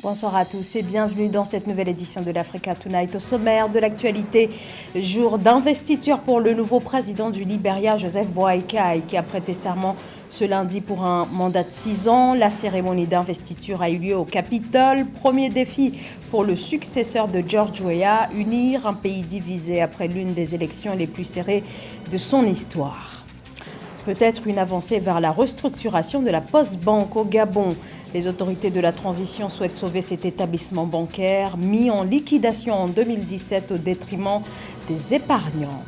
Bonsoir à tous et bienvenue dans cette nouvelle édition de l'Africa Tonight. Au sommaire de l'actualité, jour d'investiture pour le nouveau président du Libéria, Joseph Boakai, qui a prêté serment ce lundi pour un mandat de 6 ans. La cérémonie d'investiture a eu lieu au Capitole. Premier défi pour le successeur de George Weah, unir un pays divisé après l'une des élections les plus serrées de son histoire. Peut-être une avancée vers la restructuration de la Postbank au Gabon. Les autorités de la transition souhaitent sauver cet établissement bancaire mis en liquidation en 2017 au détriment des épargnants.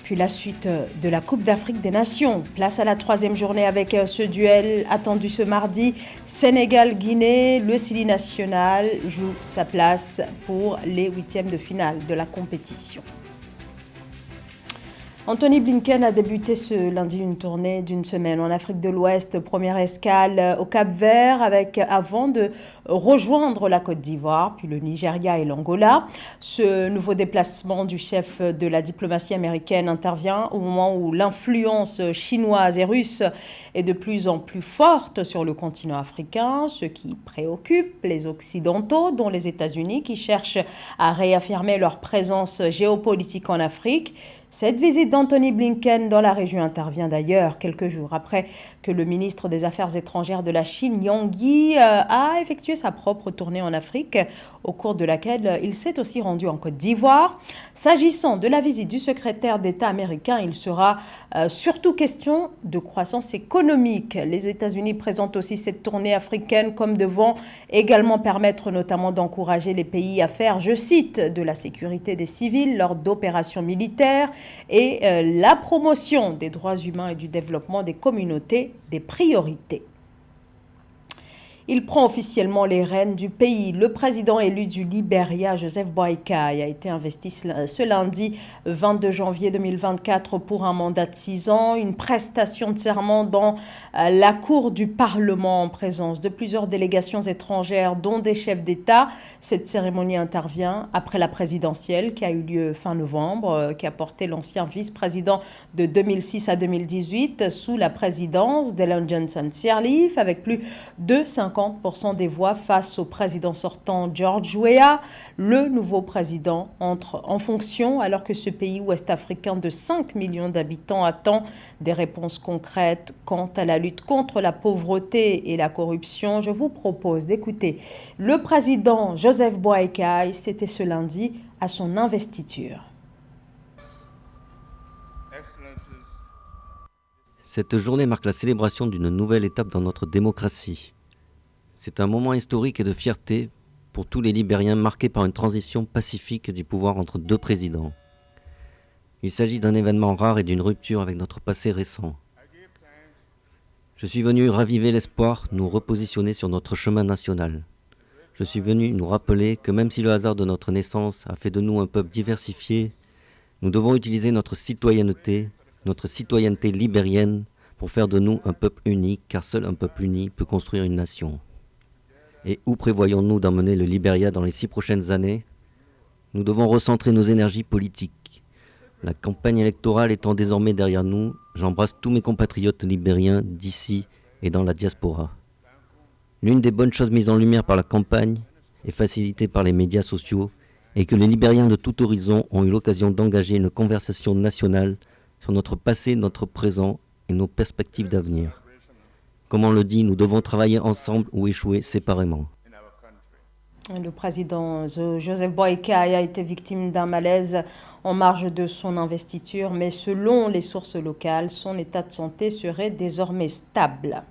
Puis la suite de la Coupe d'Afrique des Nations. Place à la troisième journée avec ce duel attendu ce mardi. Sénégal-Guinée, le Sili national joue sa place pour les huitièmes de finale de la compétition. Anthony Blinken a débuté ce lundi une tournée d'une semaine en Afrique de l'Ouest, première escale au Cap-Vert avant de rejoindre la Côte d'Ivoire, puis le Nigeria et l'Angola. Ce nouveau déplacement du chef de la diplomatie américaine intervient au moment où l'influence chinoise et russe est de plus en plus forte sur le continent africain, ce qui préoccupe les Occidentaux, dont les États-Unis, qui cherchent à réaffirmer leur présence géopolitique en Afrique. Cette visite d'Anthony Blinken dans la région intervient d'ailleurs quelques jours après que le ministre des Affaires étrangères de la Chine, Wang Yi, a effectué sa propre tournée en Afrique, au cours de laquelle il s'est aussi rendu en Côte d'Ivoire. S'agissant de la visite du secrétaire d'État américain, il sera surtout question de croissance économique. Les États-Unis présentent aussi cette tournée africaine comme devant également permettre notamment d'encourager les pays à faire, je cite, de la sécurité des civils lors d'opérations militaires et la promotion des droits humains et du développement des communautés des priorités. Il prend officiellement les rênes du pays. Le président élu du Libéria, Joseph Boakai, a été investi ce lundi 22 janvier 2024 pour un mandat de 6 ans, une prestation de serment dans la cour du Parlement en présence de plusieurs délégations étrangères, dont des chefs d'État. Cette cérémonie intervient après la présidentielle qui a eu lieu fin novembre, qui a porté l'ancien vice-président de 2006 à 2018 sous la présidence d'Ellen Johnson Sirleaf, avec plus de 50% des voix face au président sortant George Weah. Le nouveau président entre en fonction alors que ce pays ouest-africain de 5 millions d'habitants attend des réponses concrètes quant à la lutte contre la pauvreté et la corruption. Je vous propose d'écouter le président Joseph Boakai, c'était ce lundi à son investiture. Cette journée marque la célébration d'une nouvelle étape dans notre démocratie. C'est un moment historique et de fierté pour tous les Libériens marqué par une transition pacifique du pouvoir entre deux présidents. Il s'agit d'un événement rare et d'une rupture avec notre passé récent. Je suis venu raviver l'espoir, nous repositionner sur notre chemin national. Je suis venu nous rappeler que même si le hasard de notre naissance a fait de nous un peuple diversifié, nous devons utiliser notre citoyenneté libérienne pour faire de nous un peuple unique, car seul un peuple uni peut construire une nation. Et où prévoyons-nous d'emmener le Libéria dans les 6 prochaines années ? Nous devons recentrer nos énergies politiques. La campagne électorale étant désormais derrière nous, j'embrasse tous mes compatriotes libériens d'ici et dans la diaspora. L'une des bonnes choses mises en lumière par la campagne et facilitée par les médias sociaux est que les Libériens de tout horizon ont eu l'occasion d'engager une conversation nationale sur notre passé, notre présent et nos perspectives d'avenir. Comme on le dit, nous devons travailler ensemble ou échouer séparément. Le président Joseph Boakai a été victime d'un malaise en marge de son investiture, mais selon les sources locales, son état de santé serait désormais stable.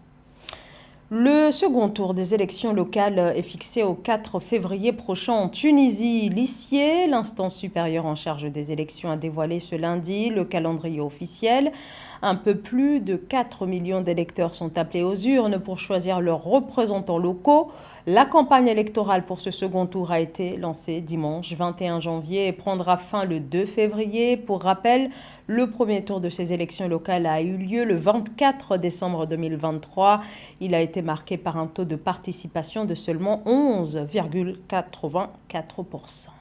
Le second tour des élections locales est fixé au 4 février prochain en Tunisie. L'ICIE, l'instance supérieure en charge des élections, a dévoilé ce lundi le calendrier officiel. Un peu plus de 4 millions d'électeurs sont appelés aux urnes pour choisir leurs représentants locaux. La campagne électorale pour ce second tour a été lancée dimanche 21 janvier et prendra fin le 2 février. Pour rappel, le premier tour de ces élections locales a eu lieu le 24 décembre 2023. Il a été marqué par un taux de participation de seulement 11,84%.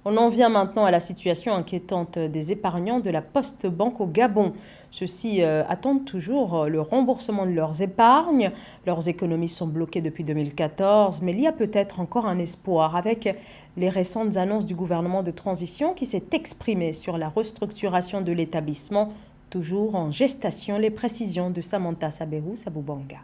On en vient maintenant à la situation inquiétante des épargnants de la Poste Banque au Gabon. Ceux-ci attendent toujours le remboursement de leurs épargnes. Leurs économies sont bloquées depuis 2014, mais il y a peut-être encore un espoir avec les récentes annonces du gouvernement de transition qui s'est exprimé sur la restructuration de l'établissement, toujours en gestation. Les précisions de Samantha Saberou Saboubanga.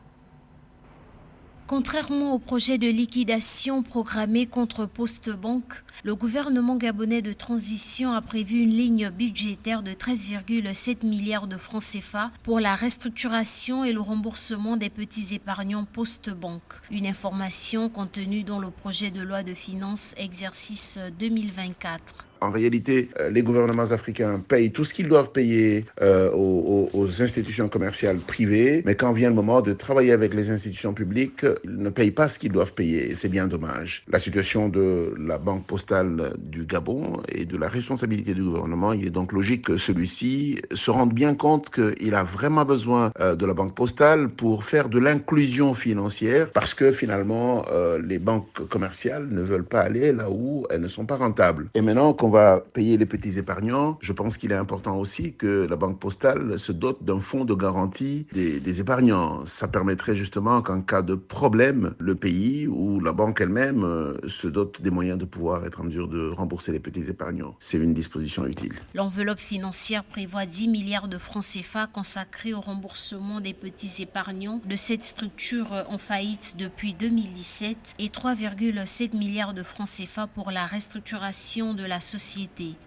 Contrairement au projet de liquidation programmé contre Poste Banque, le gouvernement gabonais de transition a prévu une ligne budgétaire de 13,7 milliards de francs CFA pour la restructuration et le remboursement des petits épargnants Poste Banque. Une information contenue dans le projet de loi de finances exercice 2024. En réalité, les gouvernements africains payent tout ce qu'ils doivent payer aux institutions commerciales privées, mais quand vient le moment de travailler avec les institutions publiques, ils ne payent pas ce qu'ils doivent payer, et c'est bien dommage. La situation de la Banque postale du Gabon et de la responsabilité du gouvernement, il est donc logique que celui-ci se rende bien compte qu'il a vraiment besoin de la Banque postale pour faire de l'inclusion financière, parce que finalement, les banques commerciales ne veulent pas aller là où elles ne sont pas rentables. Et maintenant qu'on va payer les petits épargnants, je pense qu'il est important aussi que la Banque postale se dote d'un fonds de garantie des épargnants. Ça permettrait justement qu'en cas de problème, le pays ou la banque elle-même se dote des moyens de pouvoir être en mesure de rembourser les petits épargnants. C'est une disposition utile. L'enveloppe financière prévoit 10 milliards de francs CFA consacrés au remboursement des petits épargnants de cette structure en faillite depuis 2017 et 3,7 milliards de francs CFA pour la restructuration de la société.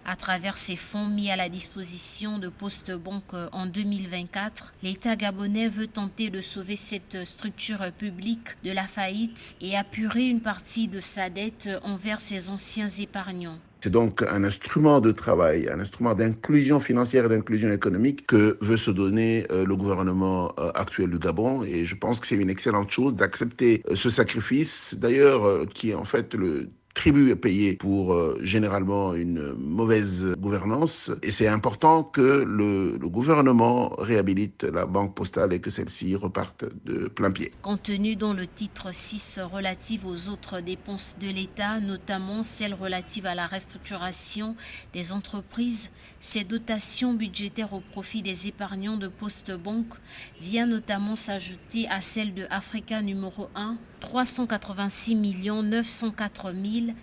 À travers ces fonds mis à la disposition de Poste Banque en 2024, l'État gabonais veut tenter de sauver cette structure publique de la faillite et apurer une partie de sa dette envers ses anciens épargnants. C'est donc un instrument de travail, un instrument d'inclusion financière et d'inclusion économique que veut se donner le gouvernement actuel du Gabon. Et je pense que c'est une excellente chose d'accepter ce sacrifice, d'ailleurs, qui est en fait le tribut est payé pour généralement une mauvaise gouvernance, et c'est important que le gouvernement réhabilite la banque postale et que celle-ci reparte de plein pied. Contenu dans le titre 6 relatif aux autres dépenses de l'État, notamment celles relatives à la restructuration des entreprises, ces dotations budgétaires au profit des épargnants de Poste Banque viennent notamment s'ajouter à celle de Africa numéro 1, 386 904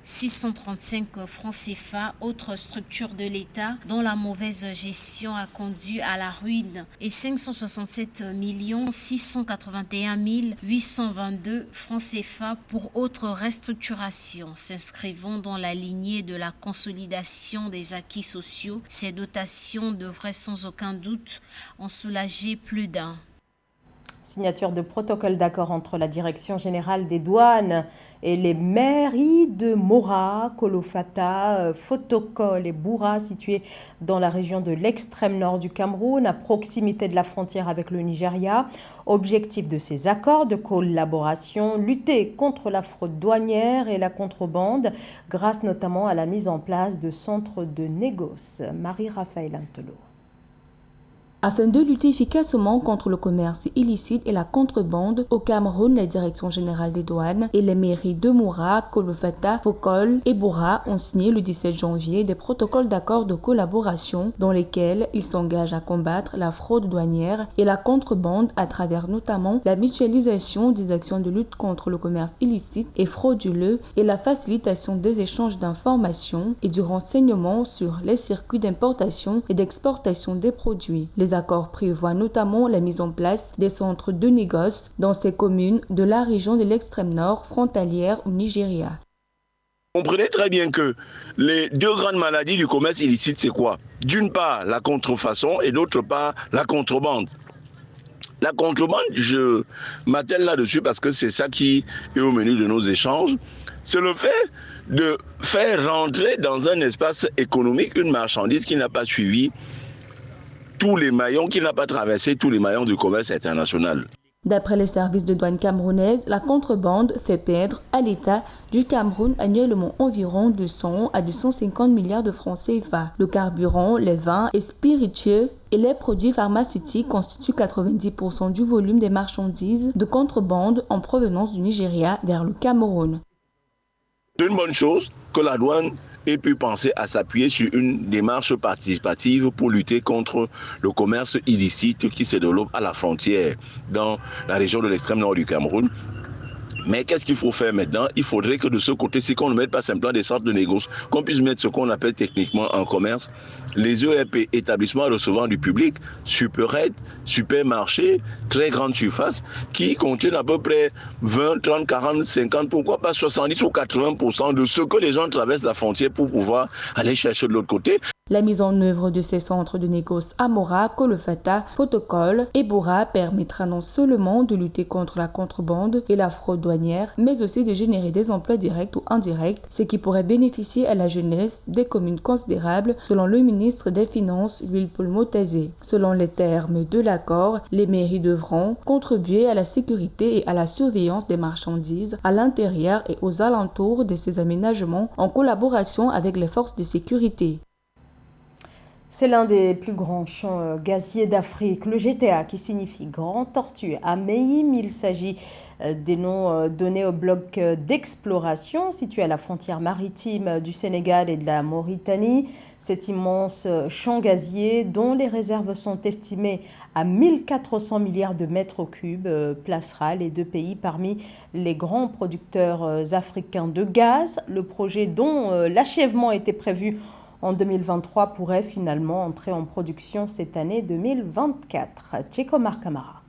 635 francs CFA, autre structure de l'État dont la mauvaise gestion a conduit à la ruine, et 567 681 822 francs CFA pour autre restructuration. S'inscrivant dans la lignée de la consolidation des acquis sociaux, ces dotations devraient sans aucun doute en soulager plus d'un. Signature de protocole d'accord entre la Direction générale des douanes et les mairies de Mora, Kolofata, Fotokol et Boura, situées dans la région de l'extrême nord du Cameroun, à proximité de la frontière avec le Nigeria. Objectif de ces accords de collaboration, lutter contre la fraude douanière et la contrebande, grâce notamment à la mise en place de centres de négoce. Marie-Raphaël Antelo. Afin de lutter efficacement contre le commerce illicite et la contrebande, au Cameroun, la Direction générale des douanes et les mairies de Moura, Kolofata, Fokol et Boura ont signé le 17 janvier des protocoles d'accord de collaboration dans lesquels ils s'engagent à combattre la fraude douanière et la contrebande à travers notamment la mutualisation des actions de lutte contre le commerce illicite et frauduleux et la facilitation des échanges d'informations et du renseignement sur les circuits d'importation et d'exportation des produits. Les accords prévoient notamment la mise en place des centres de négoce dans ces communes de la région de l'extrême nord frontalière au Nigeria. Comprenez très bien que les deux grandes maladies du commerce illicite, c'est quoi? D'une part, la contrefaçon et d'autre part, la contrebande. La contrebande, je m'attelle là-dessus parce que c'est ça qui est au menu de nos échanges. C'est le fait de faire rentrer dans un espace économique une marchandise qui n'a pas suivi tous les maillons, qui n'a pas traversé tous les maillons du commerce international. D'après les services de douane camerounaises, la contrebande fait perdre à l'État du Cameroun annuellement environ 200 à 250 milliards de francs CFA. Le carburant, les vins et spiritueux et les produits pharmaceutiques constituent 90% du volume des marchandises de contrebande en provenance du Nigeria vers le Cameroun. C'est une bonne chose que la douane et puis penser à s'appuyer sur une démarche participative pour lutter contre le commerce illicite qui se développe à la frontière dans la région de l'extrême nord du Cameroun. Mais qu'est-ce qu'il faut faire maintenant? Il faudrait que de ce côté-ci, qu'on ne mette pas simplement des centres de négoce, qu'on puisse mettre ce qu'on appelle techniquement en commerce, les ERP, établissements recevant du public, supérettes, supermarchés, très grandes surfaces, qui contiennent à peu près 20, 30, 40, 50, pourquoi pas 70 ou 80% de ce que les gens traversent la frontière pour pouvoir aller chercher de l'autre côté. La mise en œuvre de ces centres de négoce à Mora, Kolofata, Protocole et Bora permettra non seulement de lutter contre la contrebande et la fraude douanière, mais aussi de générer des emplois directs ou indirects, ce qui pourrait bénéficier à la jeunesse des communes considérables, selon le ministre des Finances, Wilpaul Motazé. Selon les termes de l'accord, les mairies devront contribuer à la sécurité et à la surveillance des marchandises à l'intérieur et aux alentours de ces aménagements en collaboration avec les forces de sécurité. C'est l'un des plus grands champs gaziers d'Afrique, le GTA, qui signifie Grand Tortue. À Meyim, il s'agit des noms donnés au bloc d'exploration situé à la frontière maritime du Sénégal et de la Mauritanie. Cet immense champ gazier, dont les réserves sont estimées à 1400 milliards de mètres cubes, placera les deux pays parmi les grands producteurs africains de gaz. Le projet dont l'achèvement était prévu en 2023 pourrait finalement entrer en production cette année 2024. Tchekomar Kamara.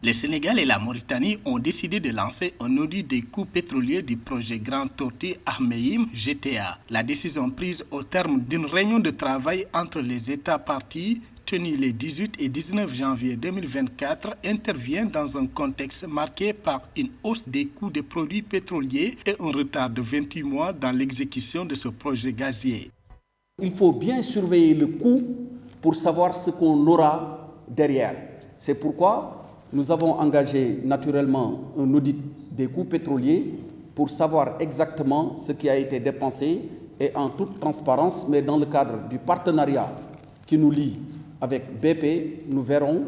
Le Sénégal et la Mauritanie ont décidé de lancer un audit des coûts pétroliers du projet Grand Tortue Ahmeyim GTA. La décision prise au terme d'une réunion de travail entre les États parties tenue les 18 et 19 janvier 2024 intervient dans un contexte marqué par une hausse des coûts des produits pétroliers et un retard de 28 mois dans l'exécution de ce projet gazier. Il faut bien surveiller le coût pour savoir ce qu'on aura derrière. C'est pourquoi nous avons engagé naturellement un audit des coûts pétroliers pour savoir exactement ce qui a été dépensé et en toute transparence, mais dans le cadre du partenariat qui nous lie avec BP, nous verrons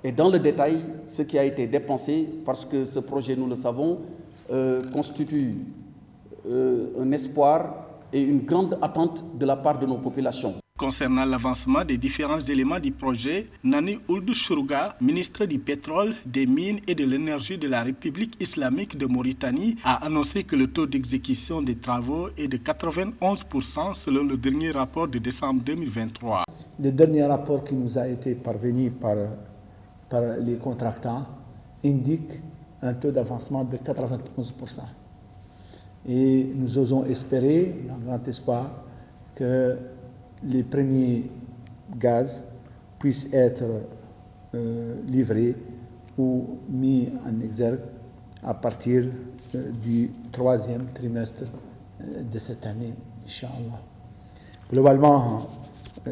et dans le détail ce qui a été dépensé parce que ce projet, nous le savons, constitue un espoir et une grande attente de la part de nos populations. Concernant l'avancement des différents éléments du projet, Nani Ould Chourouga, ministre du pétrole, des mines et de l'énergie de la République islamique de Mauritanie, a annoncé que le taux d'exécution des travaux est de 91% selon le dernier rapport de décembre 2023. Le dernier rapport qui nous a été parvenu par les contractants indique un taux d'avancement de 91%. Et nous osons espérer, dans grand espoir, que les premiers gaz puissent être livrés ou mis en exergue à partir du troisième trimestre de cette année, Inch'Allah. Globalement,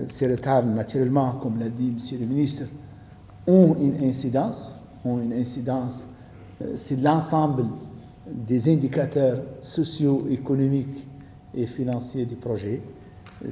ces retards, naturellement, comme l'a dit M. le ministre, ont une incidence sur l'ensemble des indicateurs socio-économiques et financiers du projet.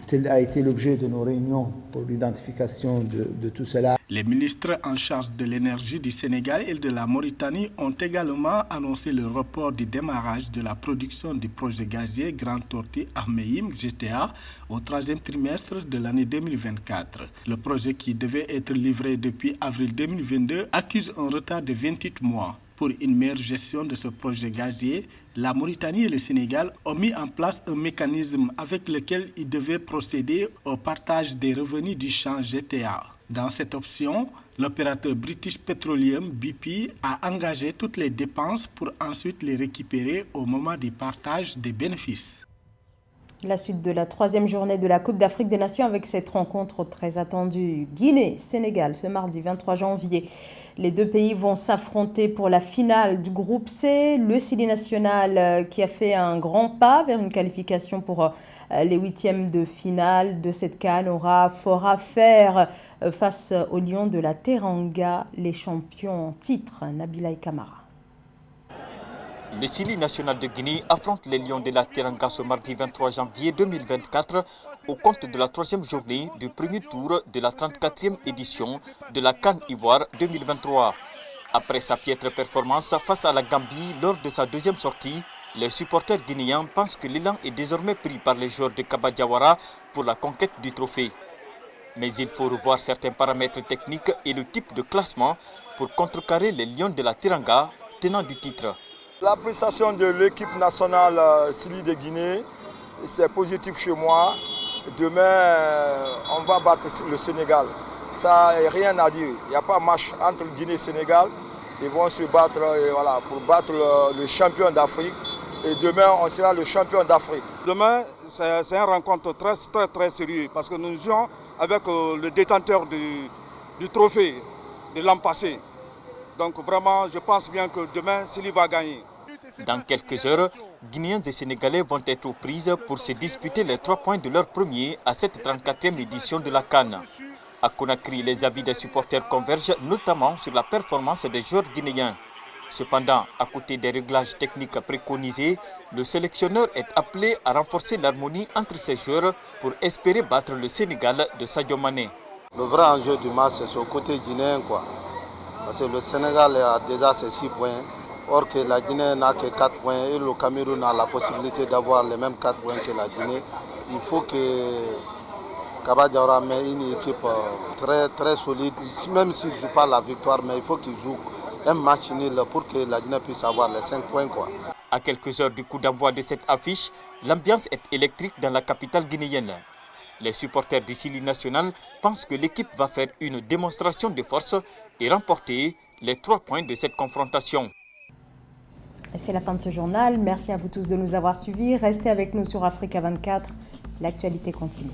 Tel a été l'objet de nos réunions pour l'identification de tout cela. Les ministres en charge de l'énergie du Sénégal et de la Mauritanie ont également annoncé le report du démarrage de la production du projet gazier Grand Tortue Ahmeyim GTA au troisième trimestre de l'année 2024. Le projet qui devait être livré depuis avril 2022 accuse un retard de 28 mois. Pour une meilleure gestion de ce projet gazier, la Mauritanie et le Sénégal ont mis en place un mécanisme avec lequel ils devaient procéder au partage des revenus du champ GTA. Dans cette option, l'opérateur British Petroleum BP a engagé toutes les dépenses pour ensuite les récupérer au moment du partage des bénéfices. La suite de la troisième journée de la Coupe d'Afrique des Nations avec cette rencontre très attendue. Guinée-Sénégal, ce mardi 23 janvier. Les deux pays vont s'affronter pour la finale du groupe C. Le Sili national qui a fait un grand pas vers une qualification pour les huitièmes de finale de cette CAN aura fort à faire face aux Lions de la Teranga, les champions en titre. Nabila Kamara. Le Sili national de Guinée affronte les Lions de la Teranga ce mardi 23 janvier 2024 au compte de la troisième journée du premier tour de la 34e édition de la CAN Ivoire 2023. Après sa piètre performance face à la Gambie lors de sa deuxième sortie, Les supporters guinéens pensent que l'élan est désormais pris par les joueurs de Kaba Diawara pour la conquête du trophée. Mais il faut revoir certains paramètres techniques et le type de classement pour contrecarrer les Lions de la Teranga, tenants du titre. La prestation de l'équipe nationale Sili de Guinée, c'est positif chez moi. Demain, on va battre le Sénégal. Ça, rien à dire. Il n'y a pas de match entre Guinée et Sénégal. Ils vont se battre pour battre le champion d'Afrique. Et demain, on sera le champion d'Afrique. Demain, c'est une rencontre très sérieuse parce que nous jouons avec le détenteur du trophée de l'an passé. Donc vraiment, je pense bien que demain, Sili va gagner. Dans quelques heures, Guinéens et Sénégalais vont être aux prises pour se disputer les 3 points de leur premier à cette 34e édition de la CAN. À Conakry, les avis des supporters convergent notamment sur la performance des joueurs guinéens. Cependant, à côté des réglages techniques préconisés, le sélectionneur est appelé à renforcer l'harmonie entre ses joueurs pour espérer battre le Sénégal de Sadio Mané. Le vrai enjeu du match, c'est au côté guinéen, parce que le Sénégal a déjà ses 6 points, or que la Guinée n'a que 4 points et le Cameroun a la possibilité d'avoir les mêmes 4 points que la Guinée. Il faut que Kaba Diawara met une équipe très solide, même s'il ne joue pas la victoire, mais il faut qu'il joue un match nul pour que la Guinée puisse avoir les 5 points. À quelques heures du coup d'envoi de cette affiche, l'ambiance est électrique dans la capitale guinéenne. Les supporters du Sili national pensent que l'équipe va faire une démonstration de force et remporter les 3 points de cette confrontation. C'est la fin de ce journal. Merci à vous tous de nous avoir suivis. Restez avec nous sur Africa 24. L'actualité continue.